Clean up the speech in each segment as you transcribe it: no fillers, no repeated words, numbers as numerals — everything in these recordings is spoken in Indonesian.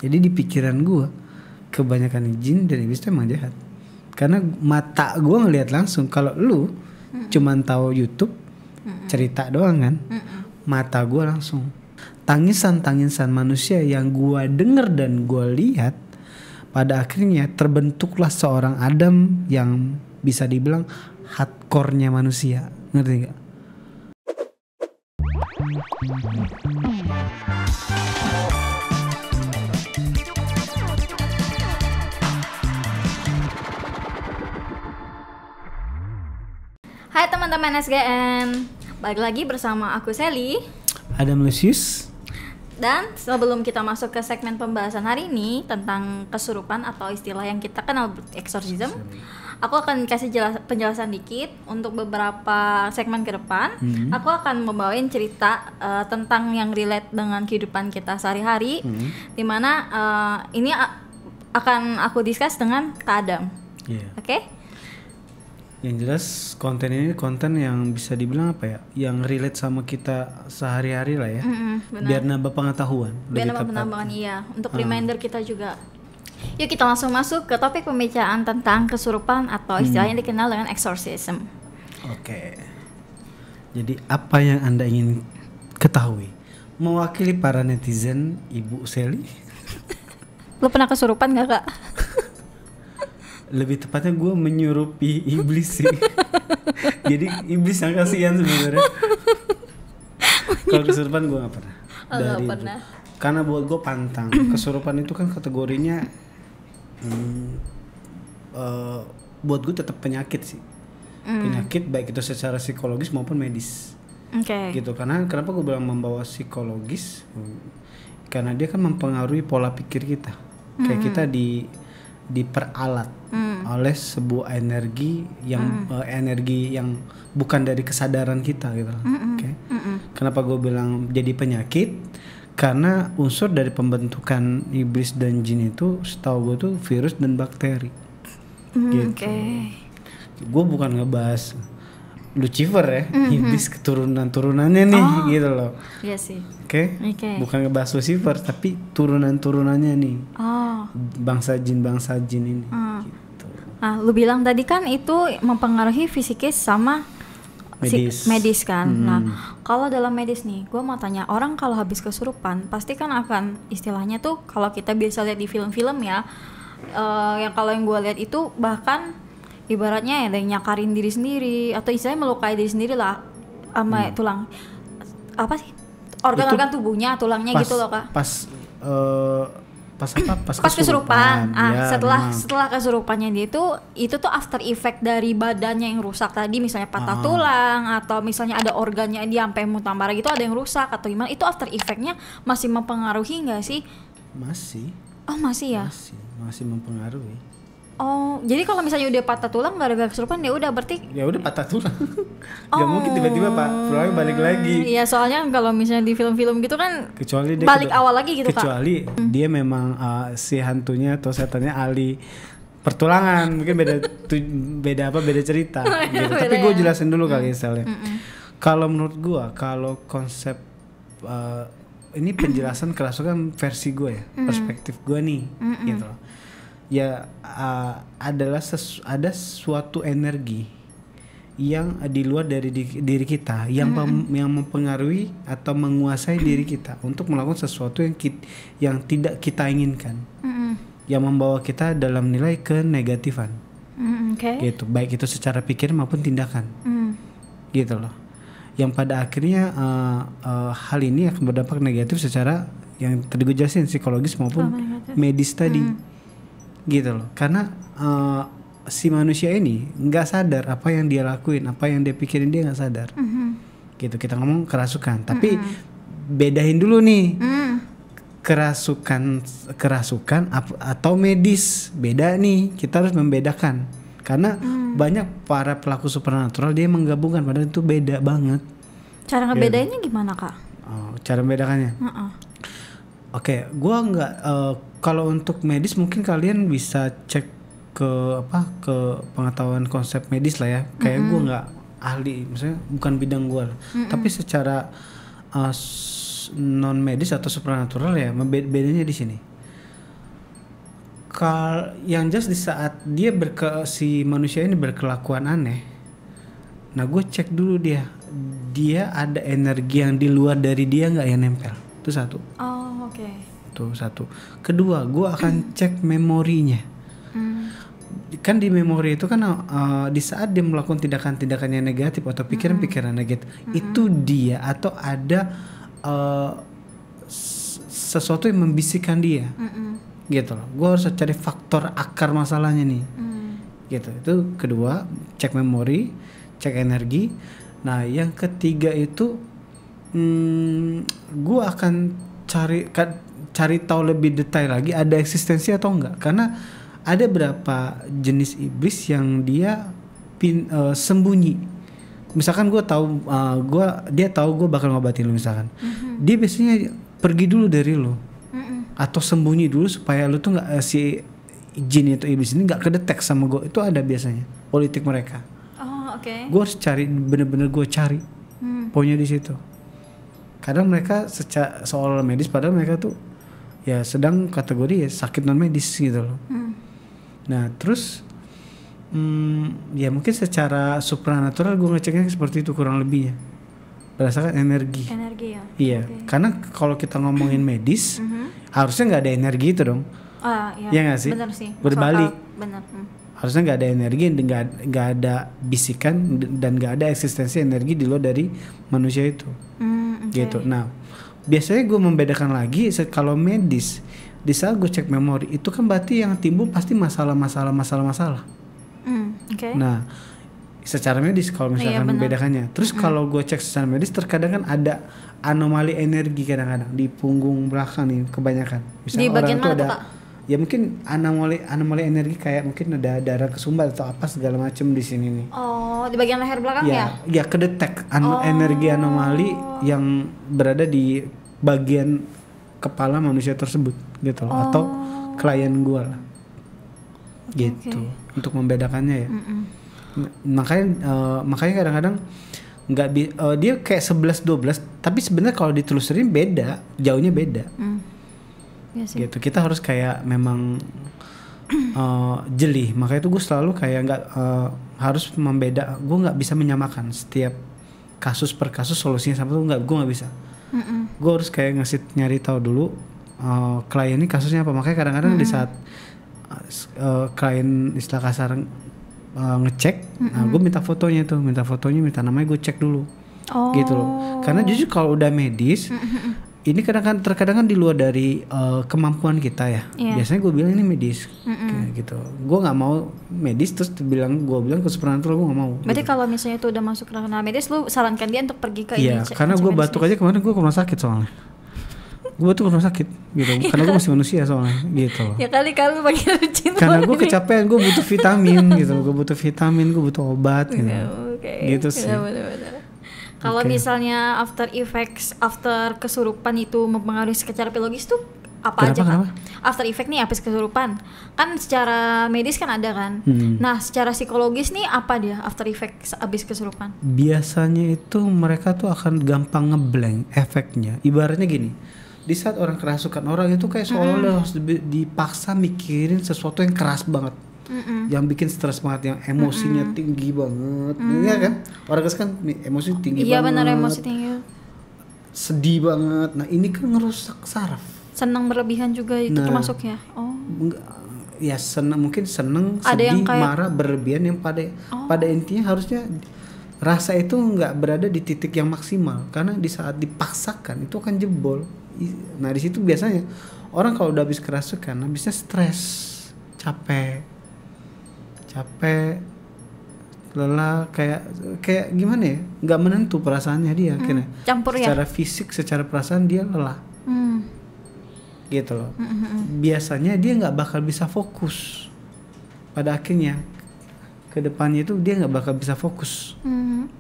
Jadi di pikiran gue kebanyakan jin dan iblis itu emang jahat. Karena mata gue ngelihat langsung. Kalau lu cuman tahu YouTube cerita doang kan, mata gue langsung tangisan manusia yang gue denger dan gue lihat, pada akhirnya terbentuklah seorang Adam yang bisa dibilang hardcore-nya manusia. Ngerti gak? Hai teman-teman SGN, balik lagi bersama aku Sally, Adam Lucius. dan sebelum kita masuk ke segmen pembahasan hari ini tentang kesurupan atau istilah yang kita kenal exorcism, aku akan kasih penjelasan dikit untuk beberapa segmen ke depan. Aku akan membawain cerita tentang yang relate dengan kehidupan kita sehari-hari, dimana ini akan aku discuss dengan Kak Adam. Oke? Yang jelas konten ini konten yang bisa dibilang apa ya, yang relate sama kita sehari-hari lah ya. Biar nambah pengetahuan. Biar nambah pengetahuan, iya. Untuk reminder kita juga. Yuk kita langsung masuk ke topik pembicaraan tentang kesurupan atau istilahnya dikenal dengan exorcism. Oke. Jadi apa yang Anda ingin ketahui? Mewakili para netizen, Ibu Sally. Lo pernah kesurupan gak, Kak? Lebih tepatnya gue menyurupi iblis sih. Jadi iblis yang kasihan sebenarnya. Kalau kesurupan gue gak pernah. Gak pernah. Karena buat gue pantang. Kesurupan itu kan kategorinya buat gue tetap penyakit sih. Penyakit baik itu secara psikologis maupun medis. Gitu. Karena kenapa gue bilang membawa psikologis? Karena dia kan mempengaruhi pola pikir kita. Kayak kita diperalat oleh sebuah energi yang bukan dari kesadaran kita gitu. Kenapa gue bilang jadi penyakit? Karena unsur dari pembentukan iblis dan jin itu setahu gue tuh virus dan bakteri. Gitu. Gue bukan ngebahas Lucifer ya, iblis keturunan-turunannya nih gitu loh. Iya sih. Oke. Bukan ngebahas Lucifer tapi turunan-turunannya nih. Bangsa jin ini. Gitu. Nah, lu bilang tadi kan itu mempengaruhi fisikis sama medis kan. Nah, kalau dalam medis nih, gue mau tanya, orang kalau habis kesurupan pasti kan akan istilahnya tuh, kalau kita biasa lihat di film-film ya, yang kalau yang gue lihat itu bahkan ibaratnya ada yang nyakarin diri sendiri atau istilahnya melukai diri sendiri lah sama tulang, apa sih, organ-organ tubuhnya, tulangnya gitu loh, Kak. Pas kesurupan. Ya, setelah kesurupannya dia itu tuh after effect dari badannya yang rusak tadi, misalnya patah tulang atau misalnya ada organnya dia sampai muntah marah gitu, ada yang rusak atau gimana, itu after effectnya masih mempengaruhi nggak sih? Masih. Oh, masih ya? Masih mempengaruhi. Oh, jadi kalau misalnya udah patah tulang gara-gara kesurupan, ya udah berarti ya udah patah tulang. Gak mungkin tiba-tiba tulangnya balik lagi. Iya, soalnya kalau misalnya di film-film gitu kan kecuali dia balik awal lagi gitu, kecuali Kak. Dia memang si hantunya atau setannya ahli pertulangan, mungkin beda cerita gitu. Tapi gue jelasin dulu kali ya, Sel. Kalau menurut gue, kalau konsep ini penjelasan kerasukan versi gue ya, perspektif gue nih, gitu. Ya adalah ada suatu energi yang di luar dari diri kita yang mempengaruhi atau menguasai diri kita untuk melakukan sesuatu yang tidak kita inginkan, yang membawa kita dalam nilai kenegatifan, gitu, baik itu secara pikir maupun tindakan, gitu loh. Yang pada akhirnya hal ini akan berdampak negatif secara yang tadi gue jelasin, psikologis maupun medis tadi. Gitu loh, karena si manusia ini nggak sadar apa yang dia lakuin, apa yang dia pikirin, dia nggak sadar. Gitu, kita ngomong kerasukan, tapi bedain dulu nih, kerasukan atau medis, beda nih, kita harus membedakan, karena banyak para pelaku supernatural dia menggabungkan, padahal itu beda banget. Cara ngebedainnya gimana, Kak? Cara membedakannya? Oke, gua nggak. Kalau untuk medis mungkin kalian bisa cek ke pengetahuan konsep medis lah ya. Kayak gue nggak ahli, misalnya bukan bidang gue. Tapi secara non medis atau supernatural ya, bedanya di sini. yang jelas di saat dia si manusia ini berkelakuan aneh, nah gue cek dulu dia ada energi yang di luar dari dia nggak yang nempel. Itu satu. Oh, oke. Itu satu. Kedua, gue akan cek memorinya. Kan di memori itu kan di saat dia melakukan tindakan-tindakan yang negatif atau pikiran-pikiran negatif, itu dia atau ada sesuatu yang membisikkan dia. Gitu loh. Gue harus cari faktor akar masalahnya nih. Gitu. Itu kedua, cek memori, cek energi. Nah, yang ketiga itu gue akan cari tahu lebih detail lagi ada eksistensi atau enggak. Karena ada berapa jenis iblis yang dia sembunyi. Misalkan gue tahu dia tahu gue bakal ngobatin lu misalkan. Dia biasanya pergi dulu dari lu. Atau sembunyi dulu supaya lu tuh nggak si jin itu iblis ini nggak kedetek sama gue. Itu ada biasanya politik mereka. Oh, oke. Gue harus cari, bener-bener gue cari poinnya di situ. Kadang mereka seolah medis padahal mereka tuh ya sedang kategori ya sakit non medis gitu loh. Nah terus ya mungkin secara supranatural gue ngeceknya seperti itu kurang lebihnya berdasarkan energi ya. Iya, karena kalau kita ngomongin medis harusnya nggak ada energi itu dong. Iya nggak sih? Bener sih. Berbalik. Bener. Harusnya nggak ada energi, nggak ada bisikan dan nggak ada eksistensi energi di luar dari manusia itu. Gitu. Nah biasanya gue membedakan lagi kalau medis di saat gue cek memori itu kan berarti yang timbul pasti masalah. Nah secara medis kalau misalkan membedakannya. Terus kalau gue cek secara medis terkadang kan ada anomali energi kadang-kadang di punggung belakang nih kebanyakan. Misalnya di bagian orang itu ada Pak? Ya mungkin anomali energi kayak mungkin ada darah kesumbat atau apa segala macam di sini nih. Oh, di bagian leher belakang ya? Ya kedetek energi anomali yang berada di bagian kepala manusia tersebut gitu loh. Atau klien gue lah. Gitu. Untuk membedakannya ya. Makanya kadang-kadang nggak dia kayak 11-12 tapi sebenarnya kalau ditelusurin beda, jauhnya beda. Ya sih. Gitu. Kita harus kayak memang jeli. Makanya itu gue selalu kayak nggak harus gue nggak bisa menyamakan setiap kasus per kasus solusinya sama tuh gue nggak bisa. Gue harus kayak nyari tahu dulu klien ini kasusnya apa. Makanya kadang-kadang di saat klien istilah kasar ngecek, nah gue minta fotonya, minta namanya, gue cek dulu, gitu loh. Karena jujur kalau udah medis, ini terkadang kan di luar dari kemampuan kita ya. Biasanya gue bilang ini medis, gitu. Gue nggak mau medis terus gue bilang ke supernatural, gue nggak mau. Berarti gitu. kalau misalnya itu udah masuk ke ranah medis, lu sarankan dia untuk pergi ke ini? Iya, karena gue batuk aja kemarin gue ke rumah sakit soalnya. Gue tuh rumah sakit gitu karena gue masih manusia soalnya gitu. Ya kali-kali panggil cinta. Karena gue kecapean, gue butuh vitamin gitu, gue butuh obat gitu. Gitu sih. Kalau misalnya after kesurupan itu mempengaruhi secara biologis tuh apa aja kan? After effect nih habis kesurupan kan secara medis kan ada kan. Nah secara psikologis nih apa dia after effect habis kesurupan? Biasanya itu mereka tuh akan gampang ngeblank efeknya. Ibaratnya gini, di saat orang kerasukan orang itu kayak seolah-olah harus dipaksa mikirin sesuatu yang keras banget, yang bikin stres banget, yang emosinya tinggi banget, iya kan? Orang kan emosi tinggi banget. Iya benar, emosi tinggi. Sedih banget. Nah ini kan ngerusak saraf. Senang berlebihan juga itu termasuk ya? Ya mungkin seneng, sedih, marah berlebihan yang pada intinya harusnya rasa itu nggak berada di titik yang maksimal karena di saat dipaksakan itu akan jebol. Nah di situ biasanya orang kalau udah habis kerasukan habisnya stres, capek, lelah, kayak gimana ya, nggak menentu perasaannya dia akhirnya. Campur secara ya? Fisik, secara perasaan dia lelah. Gitu loh. Biasanya dia nggak bakal bisa fokus. Pada akhirnya ke depannya itu dia nggak bakal bisa fokus.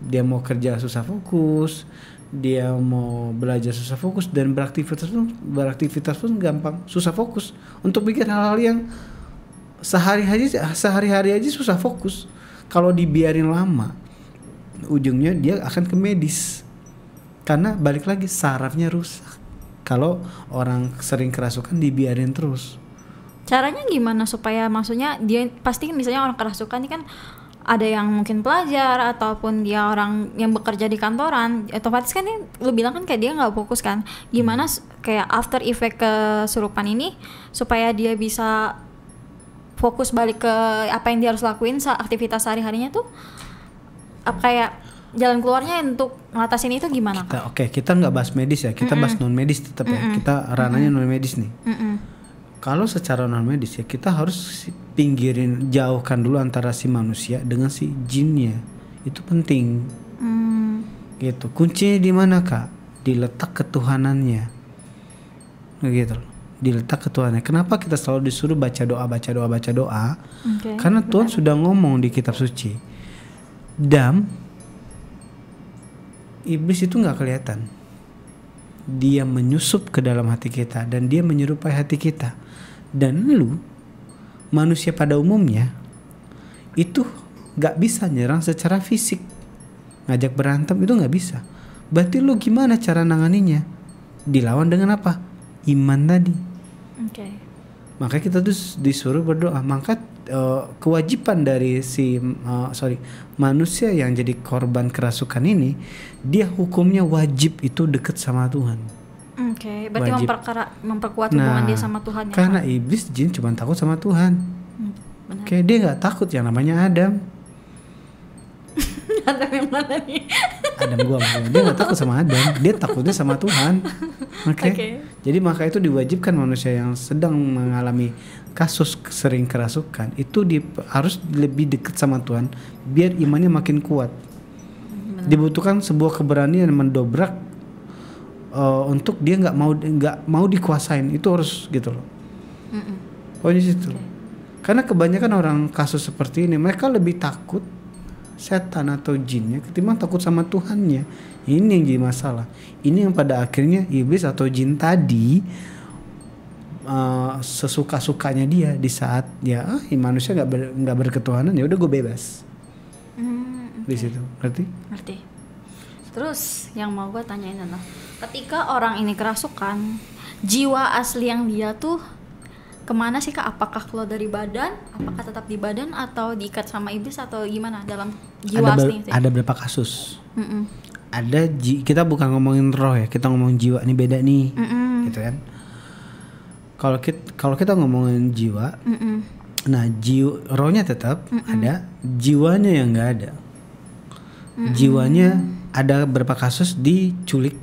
Dia mau kerja susah fokus, dia mau belajar susah fokus, dan beraktivitas pun gampang susah fokus. Untuk bikin hal-hal yang sehari-hari aja susah fokus. Kalau dibiarin lama, ujungnya dia akan ke medis. Karena balik lagi sarafnya rusak. Kalau orang sering kerasukan dibiarin terus, Caranya gimana supaya maksudnya dia pasti misalnya orang kerasukan ini kan ada yang mungkin pelajar ataupun dia orang yang bekerja di kantoran, otomatis kan ini lu bilang kan kayak dia nggak fokus kan, gimana kayak after effect kesurupan ini supaya dia bisa fokus balik ke apa yang dia harus lakuin aktivitas sehari-harinya tuh apa kayak jalan keluarnya untuk ngatasin itu gimana? Kita nggak bahas medis ya, kita bahas non medis tetap ya, kita ranahnya non medis nih. Kalau secara non medis ya kita harus pinggirin, jauhkan dulu antara si manusia dengan si jinnya, itu penting. Gitu. Kuncinya di mana Kak? Diletak ketuhanannya, gitu. Diletak ketuhanannya. Kenapa kita selalu disuruh baca doa? Karena Tuhan sudah ngomong di kitab suci. Iblis itu nggak kelihatan. Dia menyusup ke dalam hati kita dan dia menyerupai hati kita. Dan lu manusia pada umumnya itu nggak bisa nyerang secara fisik, ngajak berantem itu nggak bisa. Berarti lu gimana cara nanganinya? Dilawan dengan apa? Iman tadi. Makanya kita tuh disuruh berdoa. Maka kewajiban dari manusia yang jadi korban kerasukan ini, dia hukumnya wajib itu dekat sama Tuhan. Berarti memperkuat hubungan dia sama Tuhan ya. Karena iblis jin cuma takut sama Tuhan. Dia nggak takut yang namanya Adam. Adam yang mana nih? Adam gua dia nggak takut sama Adam, dia takutnya sama Tuhan. Jadi maka itu diwajibkan manusia yang sedang mengalami kasus sering kerasukan itu harus lebih dekat sama Tuhan biar imannya makin kuat. Dibutuhkan sebuah keberanian mendobrak untuk dia nggak mau dikuasain, itu harus gitu loh. Pokoknya situ. Karena kebanyakan orang kasus seperti ini mereka lebih takut setan atau jinnya ketimbang takut sama Tuhannya. Ini yang jadi masalah. Ini yang pada akhirnya iblis atau jin tadi sesuka-sukanya dia di saat manusia nggak berketuhanan, ya udah gue bebas. Di situ, ngerti. Terus yang mau gue tanyain adalah ketika orang ini kerasukan, jiwa asli yang dia tuh kemana sih Kak? Apakah keluar dari badan? Apakah tetap di badan atau diikat sama iblis atau gimana dalam jiwa asli itu? Ada berapa kasus? Ada kita bukan ngomongin roh ya, kita ngomongin jiwa, ini beda nih, gitu kan? Kalau kita ngomongin jiwa, nah rohnya tetap ada, jiwanya yang nggak ada. Jiwanya ada berapa kasus diculik?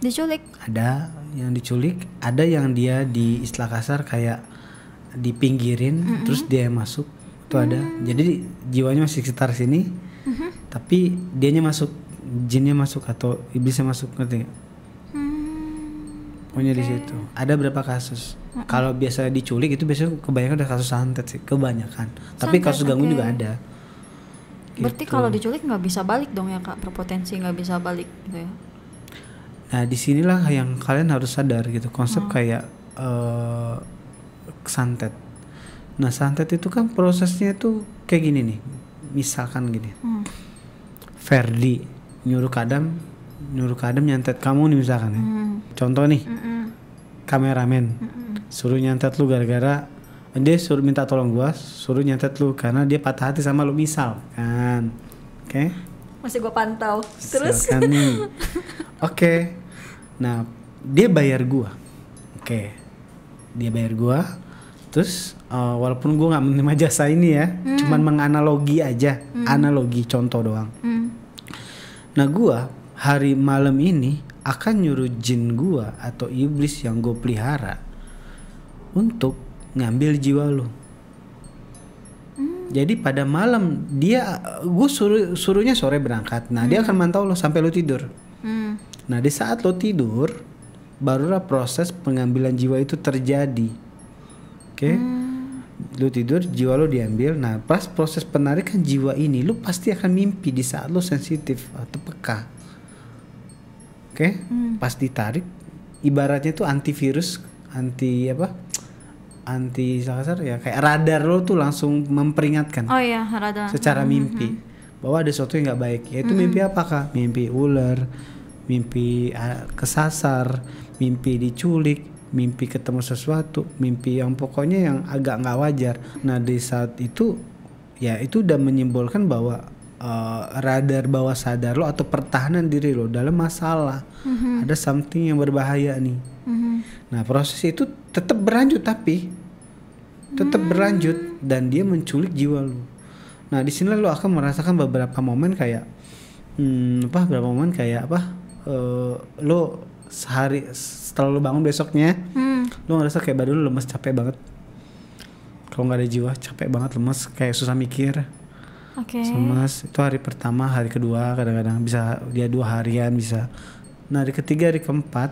Ada yang diculik, ada yang dia di istilah kasar kayak dipinggirin, terus dia masuk, itu ada. Jadi jiwanya masih sekitar sini, tapi dianya masuk, jinnya masuk atau iblisnya masuk, ngerti nggak? Pokoknya di situ. Ada berapa kasus? Kalau biasa diculik itu biasanya kebanyakan udah kasus santet sih, kebanyakan. Tapi kasus gangguan juga ada. Berarti kalau diculik nggak bisa balik dong ya Kak, berpotensi nggak bisa balik gitu ya? Nah disinilah yang kalian harus sadar gitu, konsep kayak santet. Nah santet itu kan prosesnya tuh kayak gini nih, misalkan gini, Ferdi nyuruh Kadam nyantet kamu nih misalkan ya. Contoh nih, kameramen suruh nyantet lu gara-gara dia suruh minta tolong gua, suruh nyantet lu karena dia patah hati sama lu misal kan. Oke? Masih gua pantau. Terus Oke. Nah, dia bayar gua. Oke. Dia bayar gua. Terus walaupun gua enggak menerima jasa ini ya, cuman menganalogi aja, analogi contoh doang. Nah, gua hari malam ini akan nyuruh jin gua atau iblis yang gua pelihara untuk ngambil jiwa lu. Jadi pada malam gue suruhnya sore berangkat. Nah dia akan mantau lo sampai lo tidur. Nah di saat lo tidur barulah proses pengambilan jiwa itu terjadi. Oke? Lo tidur, jiwa lo diambil. Nah pas proses penarikan jiwa ini lo pasti akan mimpi di saat lo sensitif atau peka. Oke? Pas ditarik ibaratnya tuh antivirus, anti kasar ya, kayak radar lo tuh langsung memperingatkan. Oh iya, radar. Secara mimpi bahwa ada sesuatu yang nggak baik. Yaitu mimpi apa Kak? Mimpi ular, mimpi kesasar, mimpi diculik, mimpi ketemu sesuatu, mimpi yang pokoknya yang agak nggak wajar. Nah di saat itu ya itu udah menyimbolkan bahwa radar bawah sadar lo atau pertahanan diri lo dalam masalah, ada something yang berbahaya nih. Nah proses itu tetap berlanjut dan dia menculik jiwa lo. Nah di sini lo akan merasakan beberapa momen kayak lo sehari setelah lo bangun besoknya lo ngerasa kayak badan lo lemes, capek banget. Kalau nggak ada jiwa capek banget, lemes, kayak susah mikir. Lemes itu hari pertama, hari kedua kadang-kadang bisa dia 2 harian bisa. Nah hari ketiga, hari keempat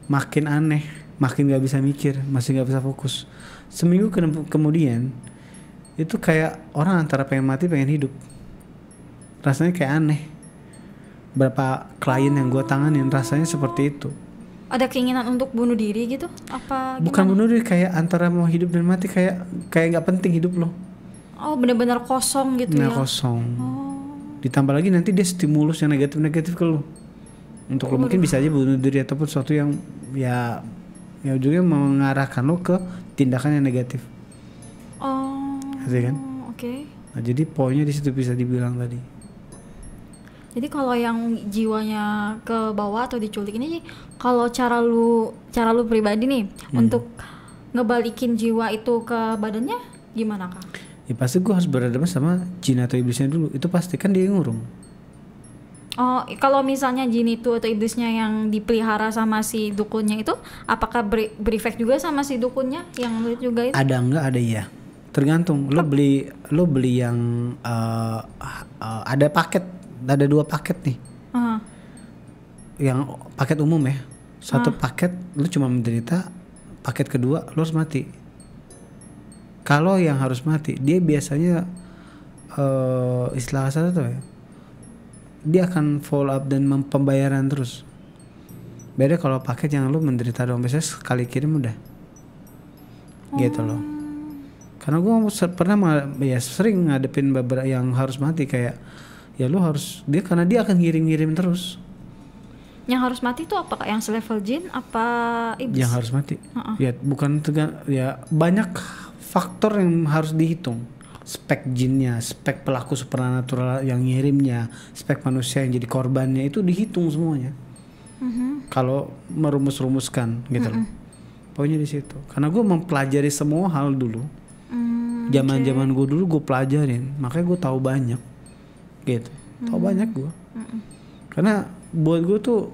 makin aneh, makin nggak bisa mikir, masih nggak bisa fokus. Seminggu kemudian itu kayak orang antara pengen mati pengen hidup, rasanya kayak aneh. Berapa klien yang gue tanganin rasanya seperti itu. Ada keinginan untuk bunuh diri gitu? Apa gimana? Bukan bunuh diri, kayak antara mau hidup dan mati, kayak nggak penting hidup lo. Oh benar-benar kosong gitu ya? Kosong. Ditambah lagi nanti dia stimulus yang negatif-negatif ke lo. Untuk lo mungkin bisa aja bunuh diri ataupun sesuatu yang ya ujungnya mengarahkan lo ke tindakan yang negatif. Kan? Nah jadi poinnya di situ bisa dibilang tadi. Jadi kalau yang jiwanya ke bawah atau diculik ini, kalau cara lu pribadi nih untuk ngebalikin jiwa itu ke badannya gimana Kak? Ya pasti gue harus berhadapan sama jin atau iblisnya dulu. Itu pasti kan dia yang ngurung. Oh, kalau misalnya jin itu atau iblisnya yang dipelihara sama si dukunnya itu, apakah berefek juga sama si dukunnya yang lu juga itu? Ada enggak, ada iya. Tergantung. Lo beli yang ada paket, ada 2 paket nih. Yang paket umum ya. Satu paket lo cuma menderita, paket kedua lo harus mati. Kalau yang harus mati, dia biasanya istilah kasar tuh ya, dia akan follow up dan pembayaran terus. Beda kalau paket yang lu menderita doang, biasanya sekali kirim udah. Gitu loh. Karena gue pernah sering ngadepin beberapa yang harus mati, kayak ya lu harus karena dia akan ngirim terus. Yang harus mati itu apa? Yang selevel jin apa iblis? Yang harus mati. Ya bukan ya banyak faktor yang harus dihitung. Spek jinnya, spek pelaku supernatural yang ngirimnya, spek manusia yang jadi korbannya, itu dihitung semuanya. Kalau merumus-rumuskan gitu loh. Poinnya di situ. Karena gue mempelajari semua hal dulu. Zaman-zaman gue dulu gue pelajarin, makanya gue tahu banyak. Gitu. Tahu banyak gue. Karena buat gue tuh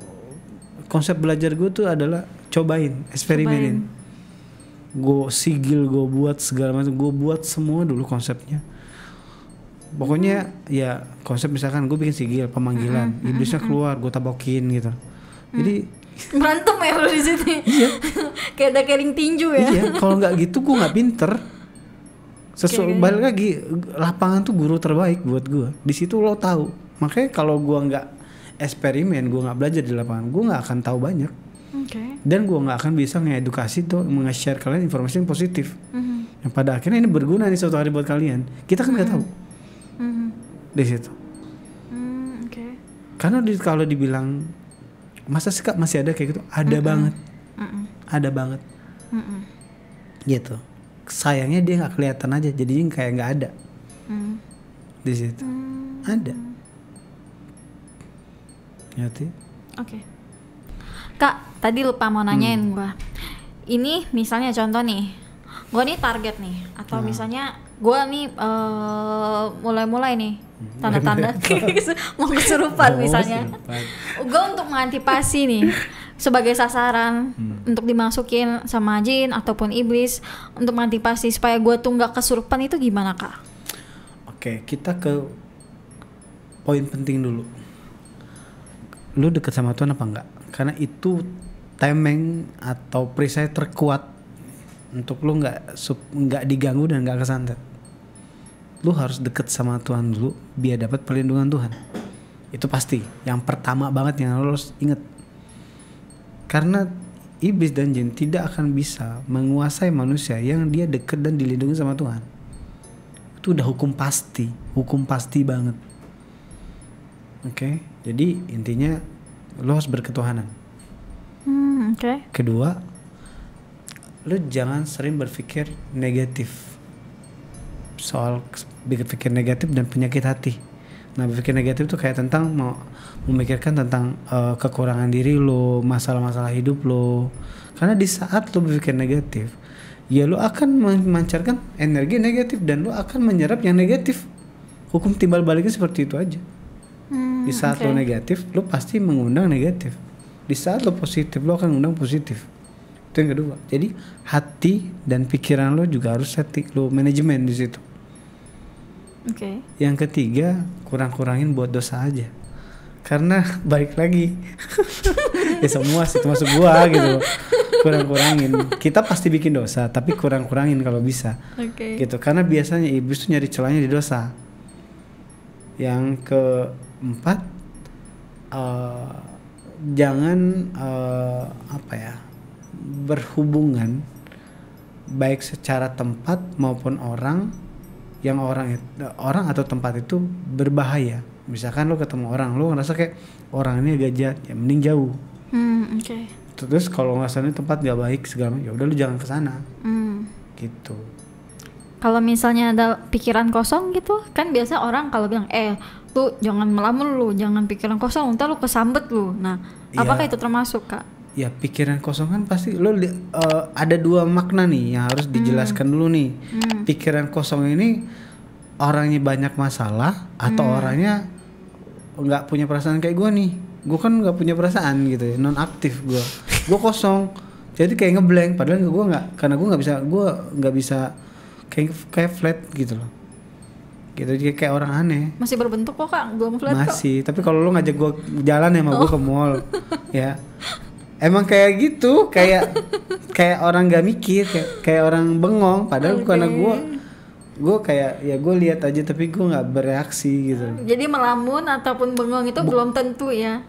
konsep belajar gue tuh adalah cobain, eksperimenin. Gue sigil, gue buat segala macam, gue buat semua dulu konsepnya. Pokoknya ya konsep misalkan gue bikin sigil pemanggilan, iblisnya keluar, gue tabokin gitu. Jadi berantem ya lo di situ. Iya. Kayak ada kering tinju ya. Iya, kalau nggak gitu gue nggak pinter. Balik lagi, lapangan tuh guru terbaik buat gue. Di situ lo tahu. Makanya kalau gue nggak eksperimen, gue nggak belajar di lapangan, gue nggak akan tahu banyak. Dan gue nggak akan bisa ngedukasi tuh, nge-share kalian informasi yang positif. Yang pada akhirnya ini berguna nih suatu hari buat kalian. Kita kan nggak tahu. Di situ. Karena kalau dibilang masa sih Kak masih ada kayak gitu, ada banget. Ada banget. Gitu. Sayangnya dia nggak kelihatan aja, jadinya kayak nggak ada. Di situ. Ada. Ngerti? Kak, tadi lupa mau nanyain gua. Ini misalnya contoh nih, gua nih target nih, atau misalnya gua nih mulai nih tanda-tanda mau kesurupan misalnya. Gua untuk mengantisipasi nih sebagai sasaran untuk dimasukin sama jin ataupun iblis, untuk mengantisipasi supaya gua tuh nggak kesurupan, itu gimana Kak? Oke, kita ke poin penting dulu. Lu deket sama Tuhan apa enggak? Karena itu tameng atau perisai terkuat untuk lu nggak diganggu dan nggak kesantet. Lu harus deket sama Tuhan dulu biar dapat perlindungan Tuhan. Itu pasti. Yang pertama banget yang harus inget. Karena iblis dan jin tidak akan bisa menguasai manusia yang dia deket dan dilindungi sama Tuhan. Itu udah hukum pasti banget. Oke, jadi intinya lo harus berketuhanan. Kedua, lu jangan sering berpikir negatif. Soal berpikir negatif dan penyakit hati. Nah, berpikir negatif tuh kayak tentang memikirkan tentang kekurangan diri lo, masalah-masalah hidup lo. Karena di saat lo berpikir negatif, ya lo akan memancarkan energi negatif dan lo akan menyerap yang negatif. Hukum timbal baliknya seperti itu aja. Di saat lo negatif, lo pasti mengundang negatif. Di saat lo positif, lo akan mengundang positif. Itu yang kedua. Jadi hati dan pikiran lo juga harus lo manajemen di situ. Yang ketiga, kurang-kurangin buat dosa aja. Karena balik lagi ya semua sih termasuk gua gitu. Kurang-kurangin. Kita pasti bikin dosa, tapi kurang-kurangin kalau bisa. Gitu. Karena biasanya iblis tuh nyari celahnya di dosa. Yang keempat, jangan berhubungan baik secara tempat maupun orang yang orang atau tempat itu berbahaya. Misalkan lo ketemu orang, lo ngerasa kayak orang ini agak jahat, ya mending jauh. Terus kalau ngerasa ini tempat gak baik segala, ya udah lo jangan kesana. Gitu. Kalau misalnya ada pikiran kosong gitu, kan biasa orang kalau bilang, lu jangan melamun, lu jangan pikiran kosong, ntar lu kesambet lu. Nah, apakah itu termasuk, Kak? Ya pikiran kosong kan pasti lo ada dua makna nih yang harus dijelaskan dulu nih. Pikiran kosong ini orangnya banyak masalah atau orangnya nggak punya perasaan kayak gue nih. Gue kan nggak punya perasaan gitu ya, non aktif gue kosong. Jadi kayak ngeblank. Padahal gue nggak, karena gue nggak bisa kayak flat gitu loh. Gitu jadi kayak orang aneh. Masih berbentuk kok Kak, belum flat kok. Masih, tapi kalau lo ngajak gue jalan ya sama gue ke mall ya. Emang kayak gitu, kayak orang gak mikir, kayak orang bengong. Padahal karena gue kayak ya gue lihat aja tapi gue nggak bereaksi gitu. Jadi melamun ataupun bengong itu belum tentu ya.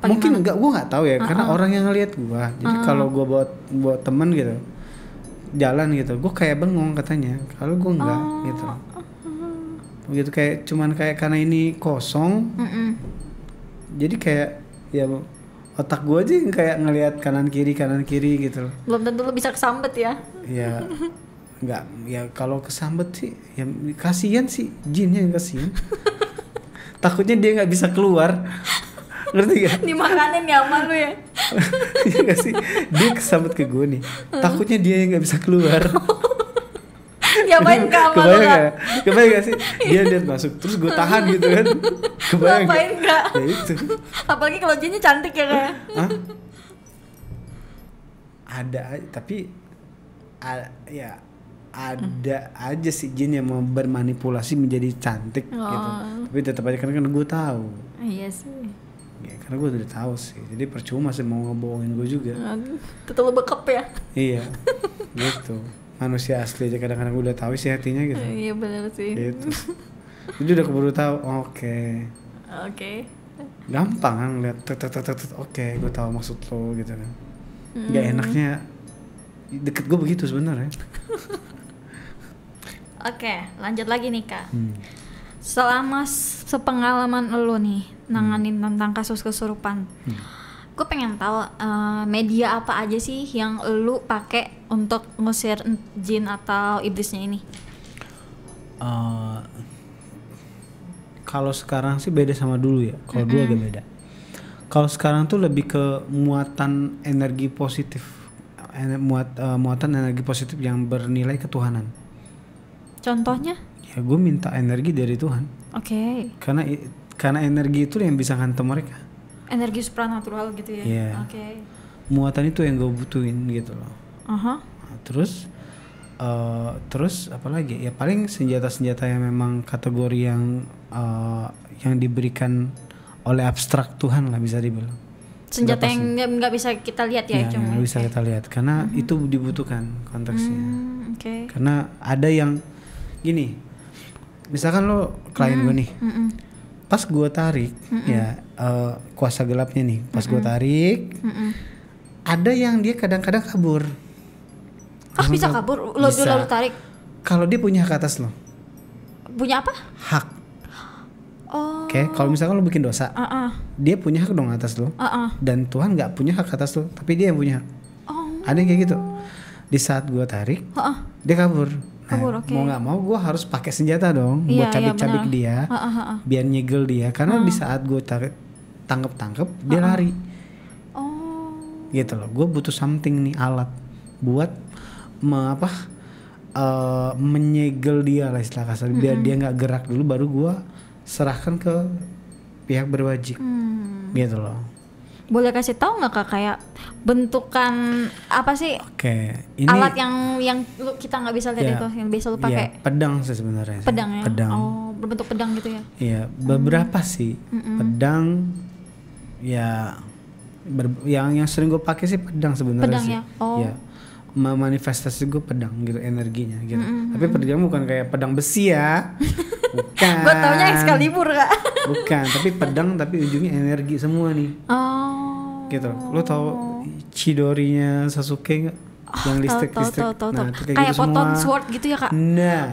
Mungkin enggak, gue nggak tahu ya, karena orang yang ngelihat gue. Jadi kalau gue bawa temen gitu, jalan gitu, gue kayak bengong katanya. Kalau gue enggak gitu. Begitu kayak cuman kayak karena ini kosong. Jadi kayak ya otak gue aja yang kayak ngelihat kanan kiri gitu. Belum tentu lo bisa kesambet ya. Ya enggak, ya kalau kesambet sih ya kasihan sih, jinnya yang kasihan. Takutnya dia nggak bisa keluar. Ngerti gak? Dimakanin ya sama lu ya. Iya gak sih, dia kesambet ke gue nih. Takutnya dia yang nggak bisa keluar. Ngapain kamu lu Kak? Kebayang gak sih? Dia lihat masuk terus gue tahan gitu kan. Kebayang ngapain Kak? Ya itu. Apalagi kalau jinnya cantik ya Kak. Ada tapi ada aja sih jin yang mau bermanipulasi menjadi cantik gitu. Tapi tetap aja karena gue tahu. Iya sih. Ya, karena gue udah tahu sih. Jadi percuma sih mau ngebohongin gue juga. Tetap lo bekep ya. Iya. Gitu. Manusia asli aja kadang-kadang udah tahu sih hatinya gitu. Iya benar sih. Gitu. Jadi udah keburu tahu. Oke. Gampang kan ngeliat oke, gue tahu maksud lo gitu kan. Gak enaknya deket gue begitu sebenarnya. Oke, lanjut lagi nih Kak. Selama sepengalaman lo nih nanganin tentang kasus kesurupan, gue pengen tahu media apa aja sih yang lo pakai untuk ngusir jin atau iblisnya ini? Kalau sekarang sih beda sama dulu ya. Kalau dulu agak beda. Kalau sekarang tuh lebih ke muatan energi positif, muatan energi positif yang bernilai ketuhanan. Contohnya? Ya gue minta energi dari Tuhan. Oke. Karena energi itu yang bisa hantam mereka. Energi supranatural gitu ya. Iya. Oke. Muatan itu yang gue butuhin gitu loh. Nah, terus apa lagi? Ya paling senjata-senjata yang memang kategori yang diberikan oleh abstrak Tuhan lah bisa dibilang. Senjata yang nggak bisa kita lihat ya, cuma. Nggak bisa kita lihat karena itu dibutuhkan konteksnya. Karena ada yang gini, misalkan lo klien gue nih, pas gue tarik ya kuasa gelapnya nih, pas gue tarik, ada yang dia kadang-kadang kabur. Bisa kabur? Lo dulu tarik? Kalau dia punya hak atas lo. Punya apa? Hak. Oke, kalau misalkan lo bikin dosa, dia punya hak dong atas lo. Dan Tuhan nggak punya hak atas lo, tapi dia yang punya hak. Ada yang kayak gitu. Di saat gue tarik, dia kabur. Nah, mau nggak mau gue harus pakai senjata dong buat cabik-cabik dia, biar nyegel dia. Karena di saat gue tangkep dia lari. Gitu loh. Gue butuh something nih, alat buat menyegel dia lah istilah kasar, biar dia nggak gerak dulu, baru gue serahkan ke pihak berwajib. Gitu loh. Boleh kasih tahu nggak Kak, kayak bentukan apa sih? Ini alat yang kita nggak bisa lihat itu, yang biasa lu pakai. Pedang sih sebenarnya. Pedang ya? Pedang. Oh, berbentuk pedang gitu ya? Iya, beberapa sih. Pedang ya yang sering gue pakai sih pedang sebenarnya sih. Ya? Oh. Ya. Manifestasi gue pedang gitu, energinya gitu. Tapi pedang bukan kayak pedang besi ya. Bukan. Gue taunya Excalibur Kak. Bukan, tapi pedang tapi ujungnya energi semua nih. Gitu. Lo tau Chidori-nya Sasuke nggak? Yang listrik. Tahu. Nah, kayak gitu Photon semua. Sword gitu ya Kak? Nah.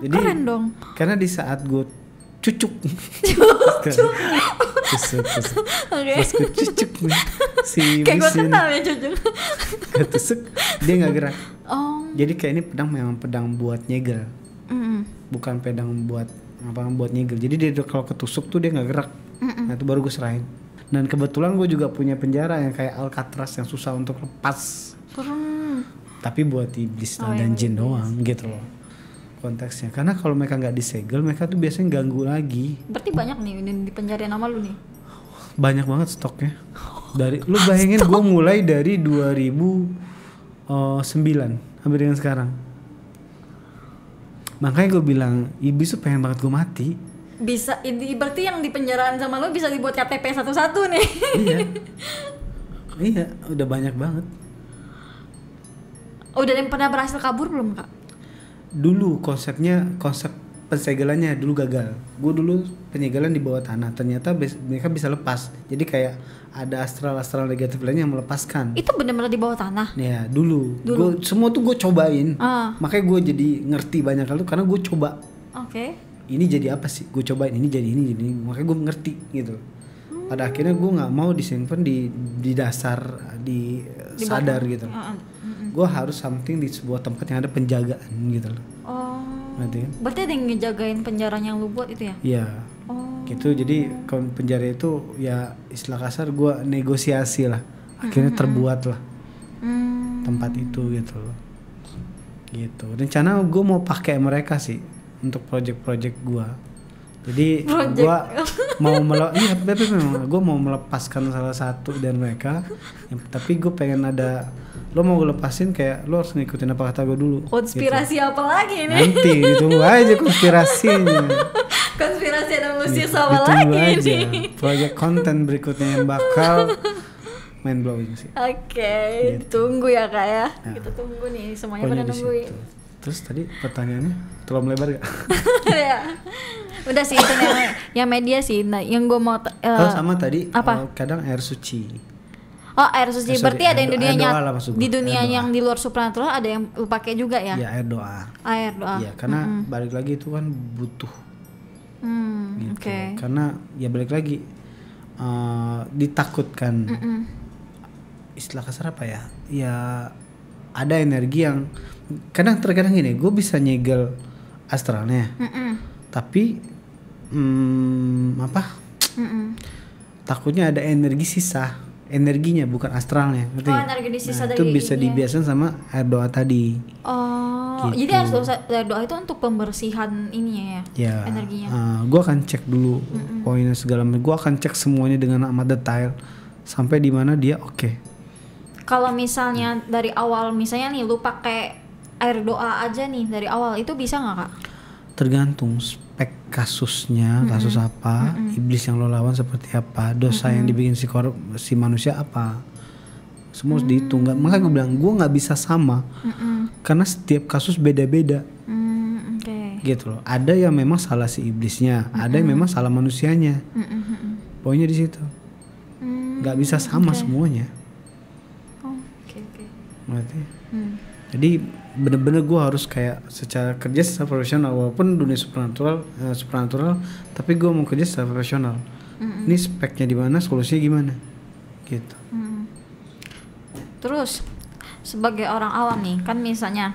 Jadi, keren dong. Karena di saat gue cucuk. Terus gue cucuk nih. Kayak gue kenal ya cucuk. Ketusuk, dia nggak gerak. Jadi kayak ini pedang memang pedang buat nyegel. Bukan pedang buat nyegel. Jadi dia kalau ketusuk tuh dia nggak gerak. Nah itu baru gue serahin. Dan kebetulan gue juga punya penjara yang kayak Alcatraz yang susah untuk lepas. Tapi buat iblis dan jin doang gitu loh konteksnya. Karena kalau mereka nggak disegel, mereka tuh biasanya ganggu lagi. Berarti banyak nih di penjara nama lu nih. Banyak banget stoknya. Dari lu bayangin gue mulai dari 2009 sampai dengan sekarang. Makanya gue bilang iblis tuh pengen banget gue mati. Bisa, berarti yang di penjaraan sama lo bisa dibuat KTP satu-satu nih. Iya, udah banyak banget. Udah yang pernah berhasil kabur belum Kak? Dulu konsep pensegelannya dulu gagal. Gue dulu penyegelan di bawah tanah, ternyata mereka bisa lepas. Jadi kayak ada astral negatif lainnya yang melepaskan. Itu benar-benar di bawah tanah? Ya dulu. Gua, semua tuh gue cobain. Makanya gue jadi ngerti banyak hal tuh karena gue coba. Ini jadi apa sih? Gue cobain ini jadi ini. Makanya gue ngerti gitu. Pada akhirnya gue nggak mau disimpan di dasar di sadar gitu. Gue harus something di sebuah tempat yang ada penjagaan gitu loh. Berarti ada yang ngejagain penjaranya yang lu buat itu ya? Iya. Gitu. Jadi penjara itu ya istilah kasar gue negosiasi lah. Akhirnya terbuat lah tempat itu gitu loh. Gitu. Rencana gue mau pakai mereka sih untuk project-project gue. Jadi gue mau gue mau melepaskan salah satu dari mereka. Tapi gue pengen ada, lo mau gue lepasin kayak lo harus ngikutin apa kata gue dulu. Konspirasi gitu. Apa lagi nih? Nanti ditunggu aja konspirasinya. Konspirasi ada musuh apa lagi aja. Nih? Project konten berikutnya yang bakal mind blowing sih. Gitu. Tunggu ya Kak ya. Kita tunggu nih, semuanya pada nungguin. Terus tadi pertanyaannya terlalu melebar gak? Ya. Udah sih itu yang media sih. Nah, yang gue mau sama tadi kadang air suci. Air suci. Berarti ada yang di dunia yang di luar supernatural ada yang lu pakai juga ya? Iya, air doa. Air doa. Iya, karena balik lagi itu kan butuh. Gitu. Karena ya balik lagi ditakutkan. Istilah kasar apa ya? Ya ada energi yang terkadang gini, gue bisa nyegel astralnya, tapi takutnya ada energi sisa, energinya bukan astralnya. Energi sisa dari itu bisa dibiasakan sama air doa tadi. Gitu. Jadi air doa itu untuk pembersihan ininya ya, energinya. Gue akan cek dulu poinnya segala macam. Gue akan cek semuanya dengan amat detail sampai di mana dia oke. Kalau misalnya dari awal, misalnya nih lu pakai air doa aja nih dari awal, itu bisa nggak Kak? Tergantung spek kasusnya, kasus apa, iblis yang lo lawan seperti apa, dosa yang dibikin si manusia apa, semua harus dihitung. Makanya gue bilang gue nggak bisa sama, karena setiap kasus beda-beda. Gitu loh. Ada yang memang salah si iblisnya, ada yang memang salah manusianya. Poinnya di situ, nggak bisa sama semuanya. Berarti. Jadi bener-bener gue harus kayak secara kerja secara profesional, walaupun dunia supernatural, tapi gue mau kerja secara profesional. Ini speknya di mana, solusinya gimana, gitu. Terus sebagai orang awam nih, kan misalnya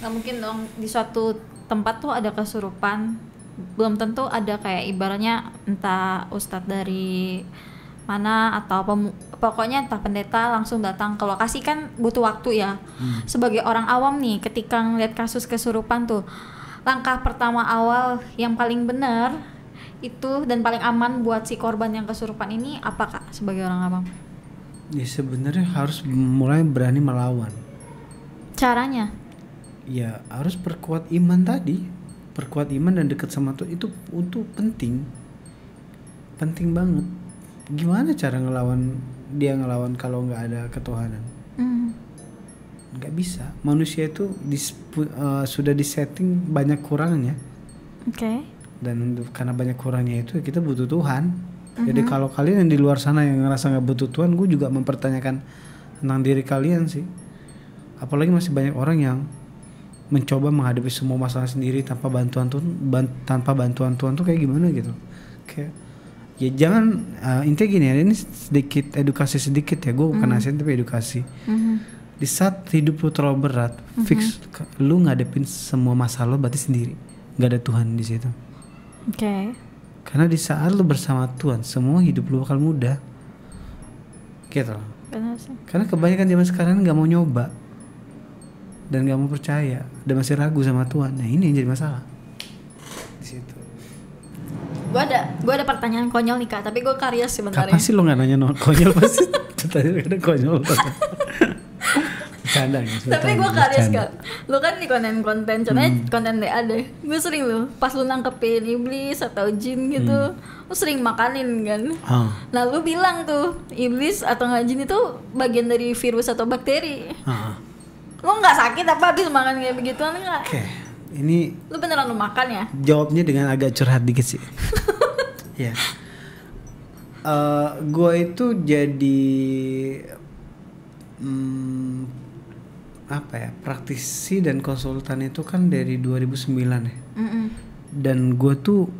nggak mungkin dong di suatu tempat tuh ada kesurupan, belum tentu ada kayak ibaratnya entah ustadz dari mana atau pokoknya entah pendeta langsung datang ke lokasi, kan butuh waktu ya. Sebagai orang awam nih, ketika ngeliat kasus kesurupan tuh, langkah pertama awal yang paling benar itu dan paling aman buat si korban yang kesurupan ini apa Kak sebagai orang awam? Ya sebenarnya harus mulai berani melawan. Caranya? Ya harus perkuat iman tadi, perkuat iman dan dekat sama Tuhan itu penting banget. Gimana cara ngelawan kalau nggak ada ketuhanan? Nggak bisa. Manusia itu sudah disetting banyak kurangnya. Oke. Dan karena banyak kurangnya itu kita butuh Tuhan. Jadi kalau kalian yang di luar sana yang ngerasa nggak butuh Tuhan, gue juga mempertanyakan tentang diri kalian sih. Apalagi masih banyak orang yang mencoba menghadapi semua masalah sendiri tanpa bantuan Tuhan tuh kayak gimana gitu. Kayak ya jangan intinya gini ya, ini sedikit edukasi sedikit ya, gue bukan nasihat tapi edukasi. Di saat hidup lu terlalu berat, fix lu ngadepin semua masalah lu berarti sendiri, nggak ada Tuhan di situ. Oke. Karena di saat lu bersama Tuhan, semua hidup lu bakal mudah. Gitu. Benar sih. Karena kebanyakan zaman sekarang nggak mau nyoba dan nggak mau percaya dan masih ragu sama Tuhan. Nah ini yang jadi masalah di situ. Gue ada pertanyaan konyol nih Kak, tapi gue curious sebentar. Kapan sih lo nggak nanya konyol pasti? Tadi ada konyol. Bercanda ya. Tapi gue curious Kak, lo kan di konten-konten, contohnya konten DA deh. Gue sering lo, pas lo nangkepin iblis atau jin gitu, lo sering makanin kan. Nah lo bilang tuh iblis atau nggak jin itu bagian dari virus atau bakteri. Lo nggak sakit apa habis makan kayak begituan nggak? Oke. Ini lu beneran lu makan ya? Jawabnya dengan agak curhat dikit sih. Ya. Gue itu jadi praktisi dan konsultan itu kan dari 2009 ya. Dan gue tuh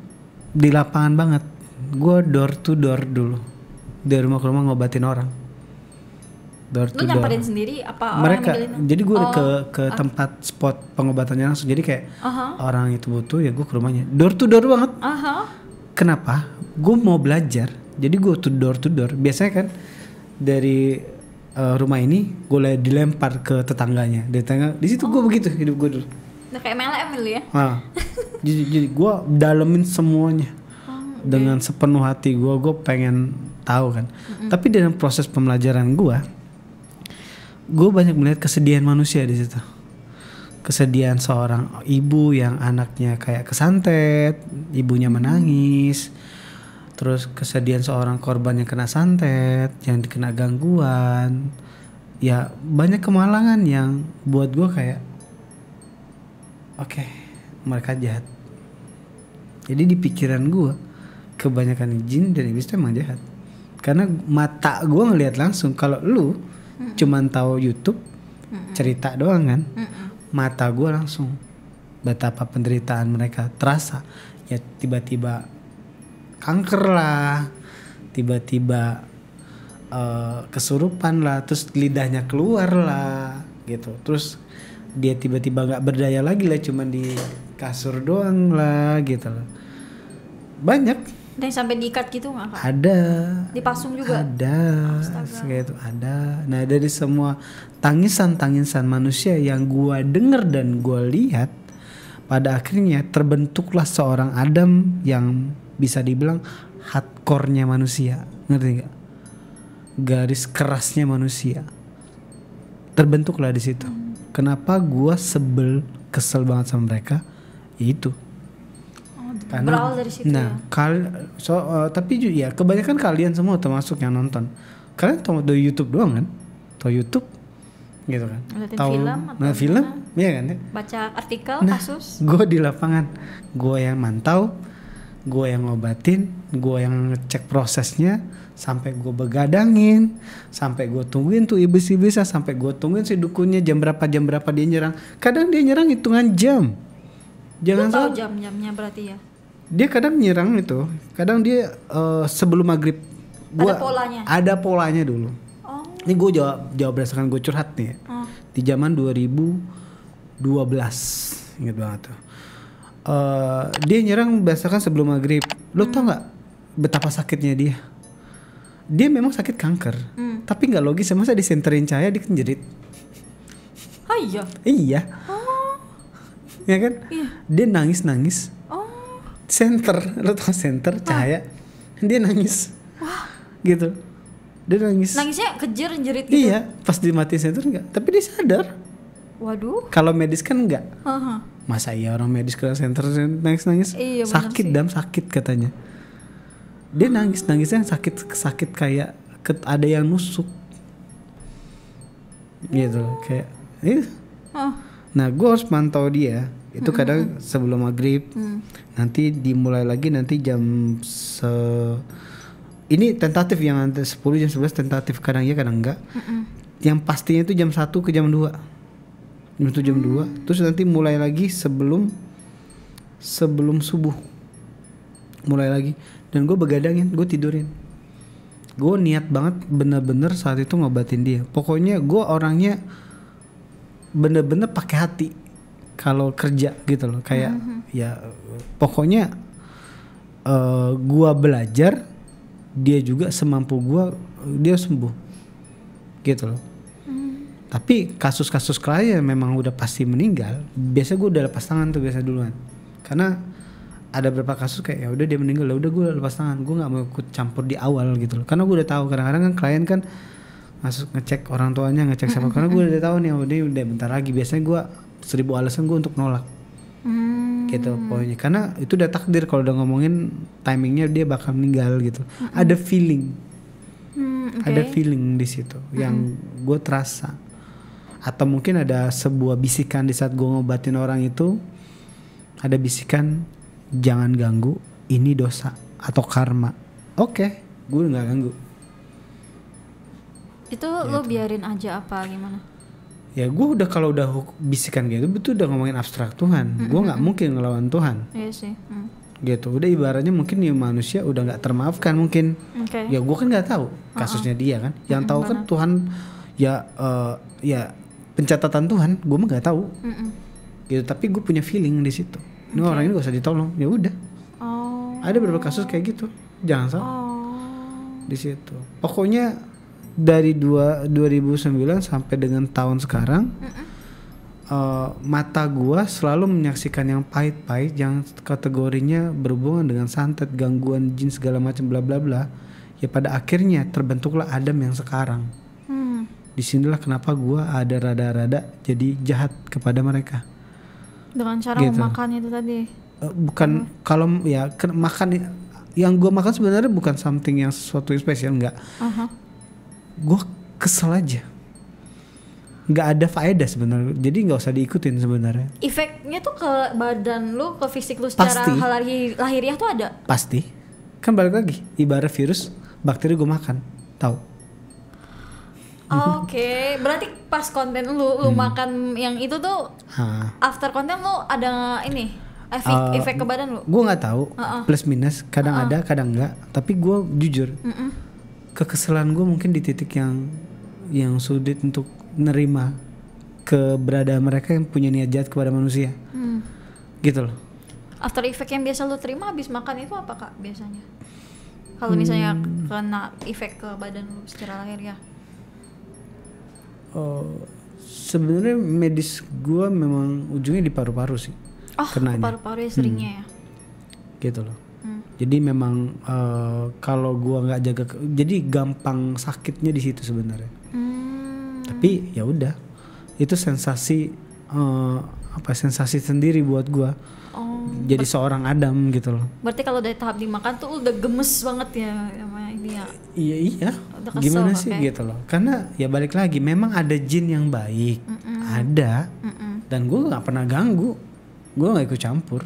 di lapangan banget. Gue door to door dulu, dari rumah ke rumah ngobatin orang. Door to door. Lu nyamperin sendiri apa mereka orang yang jadi gue ke tempat spot pengobatannya langsung, jadi kayak orang itu butuh ya gue ke rumahnya, door to door banget. Kenapa? Gue mau belajar, jadi gue to door biasanya kan dari rumah ini gue dilempar ke tetangganya, di situ gue begitu hidup gue dulu. Nah, kayak MLM dulu ya. Jadi gue dalemin semuanya dengan sepenuh hati gue pengen tahu kan. Tapi dalam proses pembelajaran gue banyak melihat kesedihan manusia di situ. Kesedihan seorang ibu yang anaknya kayak kesantet, ibunya menangis. Terus kesedihan seorang korban yang kena santet, yang dikena gangguan. Ya banyak kemalangan yang buat gue kayak oke, mereka jahat. Jadi di pikiran gue kebanyakan jin dan iblis itu emang jahat. Karena mata gue ngelihat langsung. Kalau lu cuman tahu YouTube cerita doang kan, mata gue langsung betapa penderitaan mereka terasa. Ya tiba-tiba kanker lah, tiba-tiba kesurupan lah, terus lidahnya keluar lah gitu. Terus dia tiba-tiba nggak berdaya lagi lah, cuman di kasur doang lah gitu lah. Banyak. Dan sampai diikat gitu nggak Kak? Ada. Dipasung juga? Ada. Gitu, ada. Nah dari semua tangisan manusia yang gua denger dan gua lihat, pada akhirnya terbentuklah seorang Adam yang bisa dibilang hardcore-nya manusia. Ngerti gak? Garis kerasnya manusia. Terbentuklah di situ. Kenapa gua kesel banget sama mereka? Ya itu. Karena, berawal dari situ ya. Tapi ya kebanyakan kalian semua termasuk yang nonton, kalian tahu dari YouTube doang kan? Tahu YouTube gitu kan? Tahu film, iya kan? Baca artikel kasus. Gue di lapangan, gue yang mantau, gue yang ngobatin, gue yang ngecek prosesnya, sampai gue begadangin, sampai gue tungguin tuh iblis-iblisnya, sampai gue tungguin si dukunnya jam berapa dia nyerang. Kadang dia nyerang hitungan jam. Jangan tahu jam-jamnya berarti ya. Dia kadang nyerang sebelum maghrib. Ada polanya. Ada polanya dulu. Ini gue jawab berdasarkan gue curhat nih. Di zaman 2012, inget banget tuh. Dia nyerang berdasarkan sebelum maghrib. Lo tau nggak betapa sakitnya dia? Dia memang sakit kanker, tapi nggak logis. Masa disenterin cahaya dia kenjerit? Oh iya. Iya. Ya kan? Iya. Dia nangis. Senter, lo tau senter cahaya? Dia nangis. Wah. Gitu. Dia nangis. Nangisnya jerit gitu. Iya, pas dimatiin senter enggak, tapi dia sadar. Waduh. Kalau medis kan enggak. Aha. Masa iya orang medis kena senter nangis? Iya, sakit sakit katanya. Dia nangisnya sakit kayak ada yang nusuk. Gitu, kayak Nah, gue harus mantau dia. Itu kadang sebelum maghrib. Nanti dimulai lagi nanti jam ini tentatif, yang nanti 10 jam 11 tentatif, kadang iya kadang enggak. Yang pastinya itu jam 1 ke jam 2. Jam 1 jam 2. Terus nanti mulai lagi sebelum subuh. Mulai lagi. Dan gue begadangin, gue tidurin. Gue niat banget bener-bener saat itu ngobatin dia. Pokoknya gue orangnya bener-bener pakai hati kalau kerja gitu loh. Kayak ya pokoknya gue belajar, dia juga semampu gue, dia sembuh gitu loh. Tapi kasus-kasus klien memang udah pasti meninggal, biasa gue udah lepas tangan tuh biasa duluan. Karena ada beberapa kasus kayak ya udah dia meninggal, udah gue lepas tangan, gue nggak mau ikut campur di awal gitu loh. Karena gue udah tahu kadang-kadang kan klien kan masuk ngecek orang tuanya, ngecek siapa, karena gue udah tahu nih udah bentar lagi. Biasanya gue 1000 alasan gue untuk nolak. Gitu pokoknya, karena itu udah takdir kalau udah ngomongin timingnya dia bakal meninggal gitu. Ada feeling, ada feeling di situ yang gue terasa. Atau mungkin ada sebuah bisikan di saat gue ngobatin orang itu, ada bisikan jangan ganggu, ini dosa atau karma. Oke, gue nggak ganggu. Itu lo biarin aja apa gimana? Ya gue udah kalau udah bisikan gitu betul udah ngomongin abstrak Tuhan. Gue nggak mungkin ngelawan Tuhan. Iya sih. Gitu udah ibaratnya mungkin ya manusia udah nggak termaafkan mungkin. Ya gue kan nggak tahu kasusnya dia kan. Yang tahu kan Tuhan. Ya pencatatan Tuhan gue mah nggak tahu. Gitu, tapi gue punya feeling di situ. Ini orang ini gak usah ditolong. Ya udah. Ada beberapa kasus kayak gitu. Jangan salah. Di situ. Pokoknya dari 2009 sampai dengan tahun sekarang, mata gua selalu menyaksikan yang pahit-pahit, yang kategorinya berhubungan dengan santet, gangguan jin segala macam bla bla bla. Ya pada akhirnya terbentuklah Adam yang sekarang. Disinilah kenapa gua ada rada-rada jadi jahat kepada mereka. Dengan cara gitu. Memakan itu tadi. Bukan kalau ya makan yang gua makan sebenarnya bukan something yang sesuatu yang spesial, enggak. Gue kesel aja, nggak ada faedah sebenarnya, jadi nggak usah diikutin sebenarnya. Efeknya tuh ke badan lu, ke fisik lu secara lahiriah tuh ada? Pasti, kan balik lagi, ibarat virus, bakteri gue makan, tahu? Oke, berarti pas konten lu makan yang itu tuh, after konten lu ada ini efek ke badan lu? Gue nggak tahu, plus minus, kadang ada, kadang enggak. Tapi gue jujur. Kekesalan gue mungkin di titik yang sulit untuk nerima keberadaan mereka yang punya niat jahat kepada manusia. Gitu loh. After effect yang biasa lo terima habis makan itu apa Kak biasanya? Kalau misalnya kena efek ke badan lo secara lahiriah. Sebenarnya medis gue memang ujungnya di paru-paru sih. Paru-paru ya seringnya ya. Gitu loh. Jadi memang kalau gua nggak jaga, jadi gampang sakitnya di situ sebenarnya. Tapi ya udah, itu sensasi sensasi sendiri buat gua. Jadi seorang Adam gitu loh. Berarti kalau dari tahap dimakan tuh udah gemes banget ya sama ini ya. Iya. Gimana sih gitu loh? Karena ya balik lagi, memang ada jin yang baik, ada. Dan gua nggak pernah ganggu, gua nggak ikut campur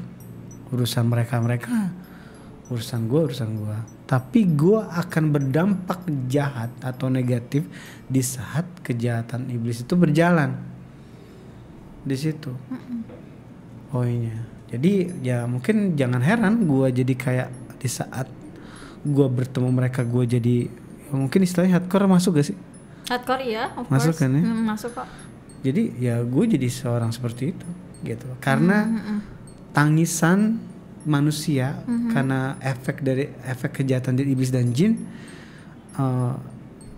urusan mereka. Urusan gue. Tapi gue akan berdampak jahat atau negatif di saat kejahatan iblis itu berjalan di situ. Poinnya. Jadi ya mungkin jangan heran gue jadi kayak di saat gue bertemu mereka gue jadi mungkin istilahnya hardcore masuk gak sih? Hardcore ya, of masuk course. kan ya? Masuk kok. Jadi ya gue jadi seorang seperti itu gitu. Karena tangisan manusia karena efek kejahatan dari iblis dan jin,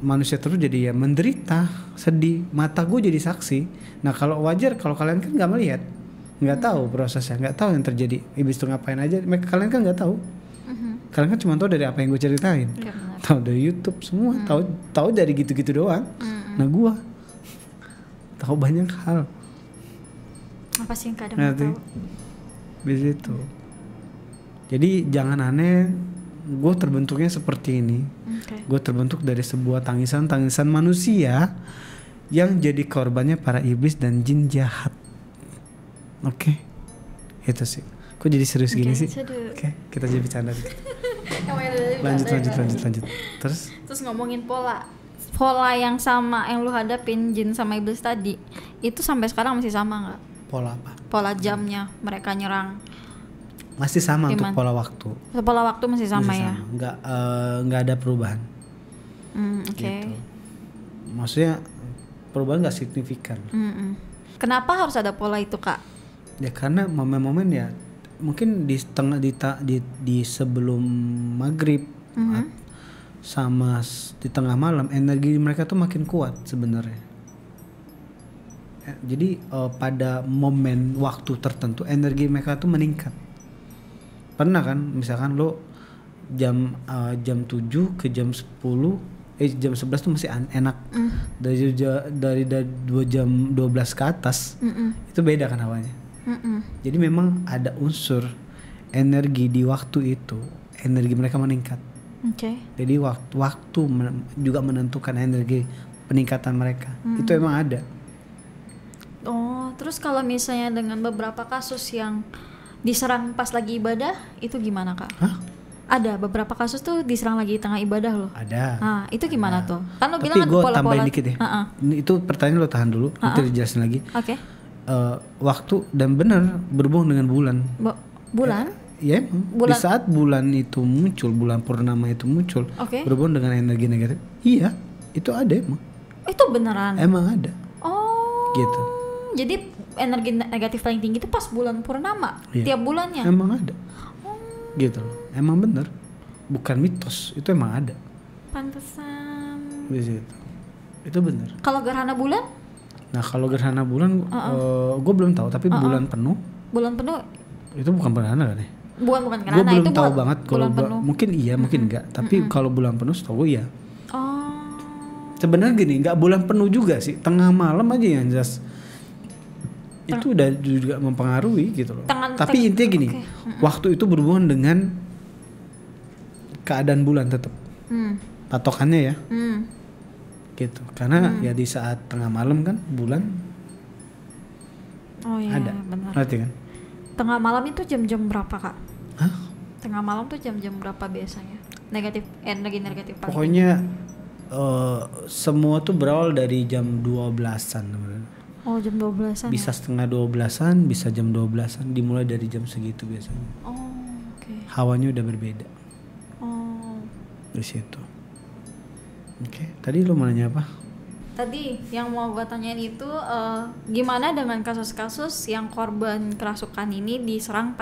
manusia terus jadi ya menderita, sedih. Mata gue jadi saksi. Nah kalau wajar kalau kalian kan nggak melihat, nggak tahu prosesnya, nggak tahu yang terjadi. Iblis tuh ngapain aja, kalian kan nggak tahu. Kalian kan cuma tahu dari apa yang gue ceritain, tahu dari YouTube semua, tahu dari gitu-gitu doang. Nah gue tahu banyak hal. Apa sih yang kadang nggak tahu? Di situ. Jadi jangan aneh, gue terbentuknya seperti ini. Gue terbentuk dari sebuah tangisan manusia yang jadi korbannya para iblis dan jin jahat. Oke, itu sih. Kok jadi serius gini sih? Oke, kita jadi bercanda. Lanjut. Terus ngomongin pola yang sama yang lu hadapin jin sama iblis tadi, itu sampai sekarang masih sama nggak? Pola apa? Pola jamnya mereka nyerang. Masih sama untuk pola waktu. Pola waktu masih sama ya? Nggak ada perubahan. Oke. Gitu. Maksudnya perubahan nggak signifikan. Kenapa harus ada pola itu, Kak? Ya karena momen-momen ya mungkin di sebelum maghrib sama di tengah malam energi mereka tuh makin kuat sebenarnya. Jadi pada momen waktu tertentu energi mereka tuh meningkat. Pernah kan misalkan lo jam 7 ke jam 10 jam 11 tuh masih enak. Dari 2 jam 12 ke atas itu beda kan hawanya. Jadi memang ada unsur energi di waktu itu, energi mereka meningkat. Jadi waktu juga menentukan energi peningkatan mereka. Itu emang ada. Oh, terus kalau misalnya dengan beberapa kasus yang diserang pas lagi ibadah, itu gimana, Kak? Hah? Ada beberapa kasus tuh diserang lagi tengah ibadah loh. Ada. Nah, itu gimana tuh? Kan lo Tapi bilang gue pola-pola. tambahin dikit ya. Itu pertanyaan lo tahan dulu, nanti dijelasin lagi. Oke. Waktu dan benar berhubung dengan bulan. Bulan? Ya, di saat bulan itu muncul, bulan purnama itu muncul, berhubung dengan energi negatif. Iya, itu ada emang. Itu beneran? Emang ada. Oh. Gitu. Jadi energi negatif paling tinggi itu pas bulan purnama, tiap bulannya. Emang ada. Gitu loh. Emang bener. Bukan mitos, itu emang ada. Pantesan. Di situ. Itu bener. Kalau gerhana bulan? Nah, kalau gerhana bulan gue belum tahu, tapi bulan penuh. Bulan penuh itu bukan gerhana kan ya? Bukan gerhana. Gue belum itu tahu banget kalau mungkin iya, mungkin enggak. Tapi kalau bulan penuh setahu gue ya. Oh. Sebenarnya gini, enggak bulan penuh juga sih. Tengah malam aja yang jelas. Itu udah juga mempengaruhi gitu loh. Tapi intinya gini, waktu itu berhubungan dengan keadaan bulan tetap. Patokannya ya. Gitu. Karena ya di saat tengah malam kan bulan ada. Benar. Berarti kan? Tengah malam itu jam-jam berapa, Kak? Hah? Tengah malam tuh jam-jam berapa biasanya? Energi negatif paling. Pokoknya semua tuh berawal dari jam 12-an. Oh, jam 12-an. Bisa setengah 12-an, bisa jam 12-an, dimulai dari jam segitu biasanya. Oh, oke. Hawanya udah berbeda. Oh. Di situ. Oke, tadi lo mau nanya apa? Tadi yang mau gue tanyain itu gimana dengan kasus-kasus yang korban kerasukan ini diserang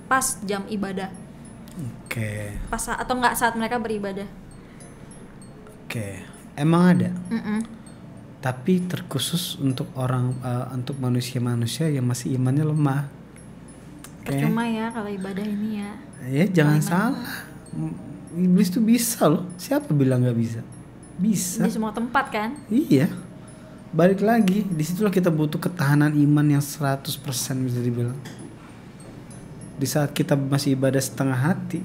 pas jam ibadah? Oke. Pas atau enggak saat mereka beribadah? Oke, emang ada. Tapi terkhusus untuk untuk manusia-manusia yang masih imannya lemah. Percuma ya kalau ibadah ini ya. Ya jangan salah. Iblis tuh bisa loh. Siapa bilang nggak bisa? Bisa. Di semua tempat kan? Iya. Balik lagi, disitulah kita butuh ketahanan iman yang 100% bisa dibilang. Di saat kita masih ibadah setengah hati,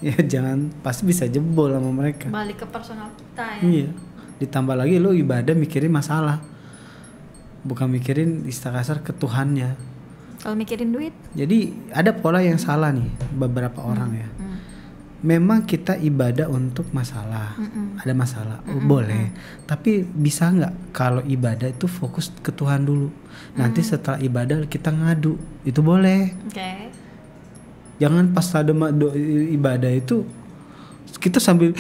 ya jangan, pasti bisa jebol sama mereka. Balik ke personal kita ya. Iya. Ditambah lagi lo ibadah mikirin masalah, bukan mikirin istilah kasar ke Tuhannya. Kalau mikirin duit. Jadi ada pola yang salah nih beberapa orang ya. Memang kita ibadah untuk masalah, ada masalah, boleh. Tapi bisa nggak kalau ibadah itu fokus ke Tuhan dulu. Nanti setelah ibadah kita ngadu, itu boleh. Oke. Jangan pas ada ibadah itu kita sambil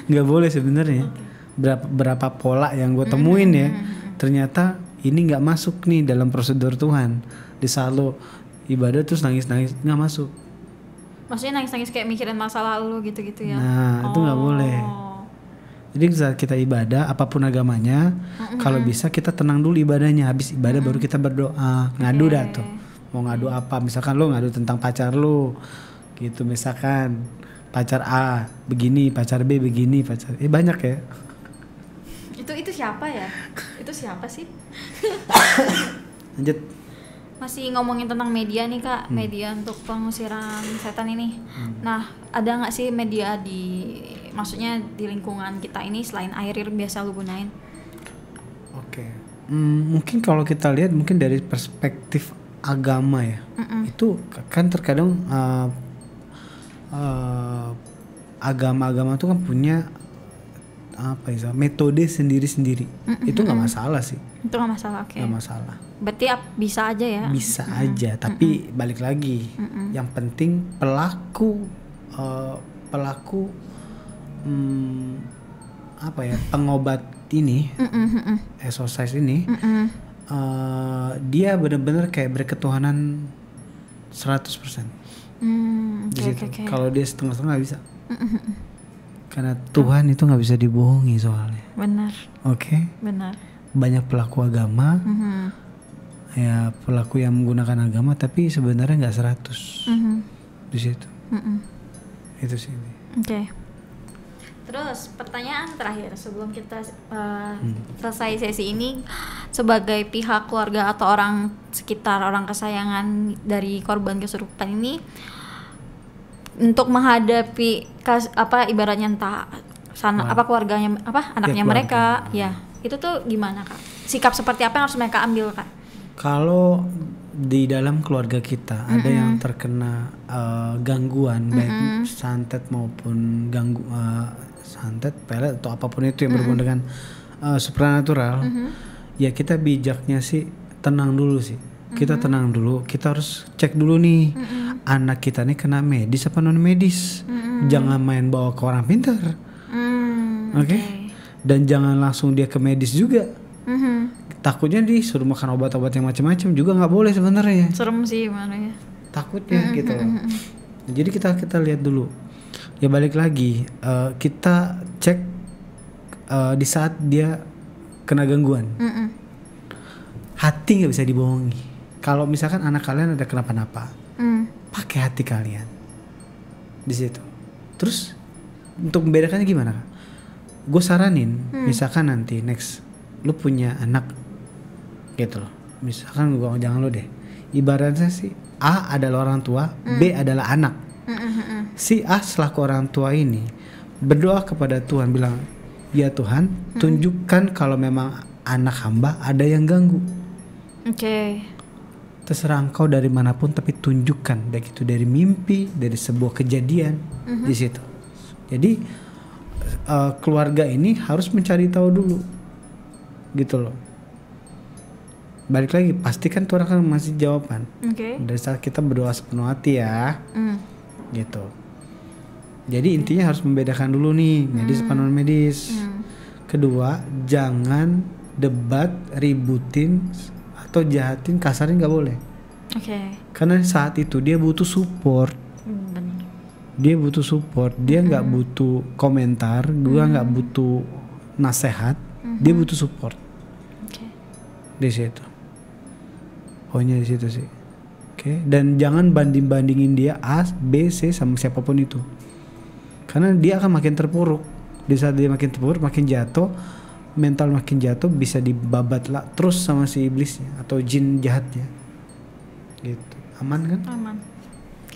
nggak boleh sebenarnya. berapa pola yang gue temuin ya, ternyata ini nggak masuk nih dalam prosedur Tuhan. Di saat lo ibadah terus nangis-nangis nggak masuk. Maksudnya nangis-nangis kayak mikirin masa lalu gitu-gitu ya? Nah itu nggak boleh. Jadi saat kita ibadah apapun agamanya, kalau bisa kita tenang dulu ibadahnya. Habis ibadah baru kita berdoa, ngadu dah tuh. Mau ngadu apa? Misalkan lo ngadu tentang pacar lo, gitu. Misalkan pacar A begini, pacar B begini, pacar banyak ya. Itu siapa ya? Itu siapa sih? Lanjut. Masih ngomongin tentang media nih Kak, media untuk pengusiran setan ini. Nah, ada nggak sih media maksudnya di lingkungan kita ini selain air yang biasa lu gunain? Oke. Mungkin kalau kita lihat mungkin dari perspektif agama ya, itu kan terkadang agama-agama itu kan punya apa ya, metode sendiri-sendiri. Itu nggak masalah sih. Itu nggak masalah, oke. Nggak masalah. Berarti bisa aja ya? Bisa aja, tapi balik lagi, yang penting pelaku apa ya, pengobat ini, exorcise ini, dia benar-benar kayak berketuhanan 100%. Di situ. Kalau dia setengah-setengah nggak bisa. Karena Tuhan itu nggak bisa dibohongi soalnya. Benar. Oke. Benar. Banyak pelaku agama, ya pelaku yang menggunakan agama, tapi sebenarnya nggak 100 di situ. Itu sih. Oke. Terus pertanyaan terakhir sebelum kita selesai sesi ini, sebagai pihak keluarga atau orang sekitar, orang kesayangan dari korban kesurupan ini, untuk menghadapi ibaratnya entah keluarganya anaknya mereka ya, itu tuh gimana Kak? Sikap seperti apa yang harus mereka ambil Kak? Kalau di dalam keluarga kita ada yang terkena gangguan, baik santet maupun santet, pelet atau apapun itu yang berhubungan dengan supranatural, ya kita bijaknya sih tenang dulu sih. Kita tenang dulu, kita harus cek dulu nih, anak kita nih kena medis apa non medis. Jangan main bawa ke orang pintar, oke? Dan jangan langsung dia ke medis juga. Takutnya disuruh makan obat-obat yang macam-macam juga nggak boleh sebenarnya. Serem sih mana ya? Takutnya gitu loh. Jadi kita lihat dulu. Ya balik lagi, kita cek di saat dia kena gangguan. Hati nggak bisa dibohongi. Kalau misalkan anak kalian ada kenapa-napa, pakai hati kalian di situ. Terus untuk membedakannya gimana? Gue saranin, misalkan nanti next lu punya anak, gitu loh. Misalkan gue jangan lu deh. Ibaratnya sih A adalah orang tua, B adalah anak. Si A selaku orang tua ini berdoa kepada Tuhan, bilang, ya Tuhan, tunjukkan kalau memang anak hamba ada yang ganggu. Terserah engkau dari manapun, tapi tunjukkan, baik itu dari mimpi, dari sebuah kejadian di situ. Jadi keluarga ini harus mencari tahu dulu, gitu loh. Balik lagi, pastikan Tuhan akan masih jawaban. Dari saat kita berdoa sepenuh hati ya, gitu. Jadi intinya harus membedakan dulu nih medis apa non medis. Kedua, jangan debat, ributin atau jahatin, kasarin nggak boleh. Karena saat itu dia butuh support. Dia butuh support. Dia nggak butuh komentar. Gua nggak butuh nasihat. Dia butuh support. Di situ. Pokoknya di situ sih. Dan jangan banding-bandingin dia A, B, C sama siapapun itu. Karena dia akan makin terpuruk. Di saat dia makin terpuruk, makin jatuh, mental makin jatuh, bisa dibabat lah terus sama si iblisnya atau jin jahatnya. Gitu. Aman kan? Aman.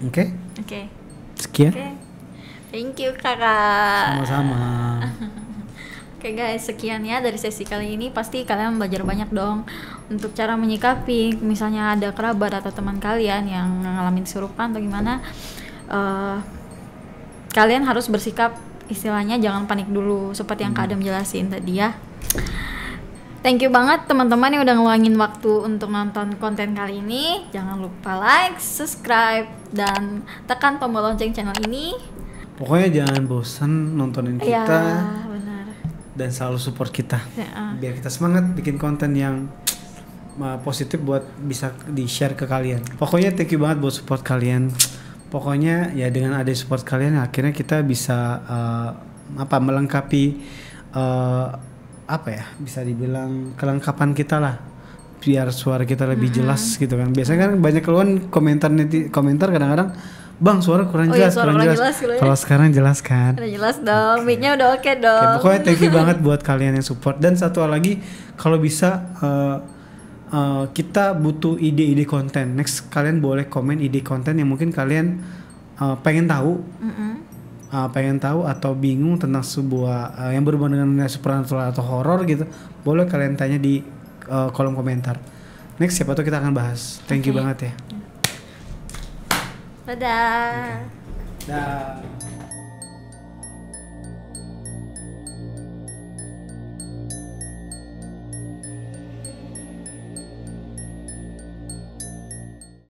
Oke. Sekian. Thank you Kakak. Sama-sama. Oke guys, sekian ya dari sesi kali ini. Pasti kalian belajar banyak dong untuk cara menyikapi misalnya ada kerabat atau teman kalian yang ngalamin kesurupan atau gimana. Kalian harus bersikap, istilahnya jangan panik dulu seperti yang Kak Adam jelasin tadi ya. Thank you banget teman-teman yang udah ngeluangin waktu untuk nonton konten kali ini. Jangan lupa like, subscribe, dan tekan tombol lonceng channel ini. Pokoknya jangan bosan nontonin kita. Ya, benar. dan selalu support kita. Biar kita semangat bikin konten yang positif buat bisa di-share ke kalian. Pokoknya thank you banget buat support kalian. Pokoknya ya dengan ada support kalian akhirnya kita bisa melengkapi bisa dibilang kelengkapan kita lah, biar suara kita lebih jelas gitu kan. Biasanya kan banyak keluhan komentar kadang-kadang, Bang suara kurang jelas, kurang jelas. Kalau sekarang jelas kan? Udah jelas dong, mic-nya udah oke dong. Pokoknya thank you banget buat kalian yang support. Dan satu lagi, kalau bisa kita butuh ide-ide konten. Next kalian boleh komen ide konten yang mungkin kalian pengen tahu. Pengen tahu atau bingung tentang sebuah yang berhubungan dengan supernatural atau horor gitu, boleh kalian tanya di kolom komentar. Next siapa tuh kita akan bahas. Thank you banget ya. Dadah. Dah.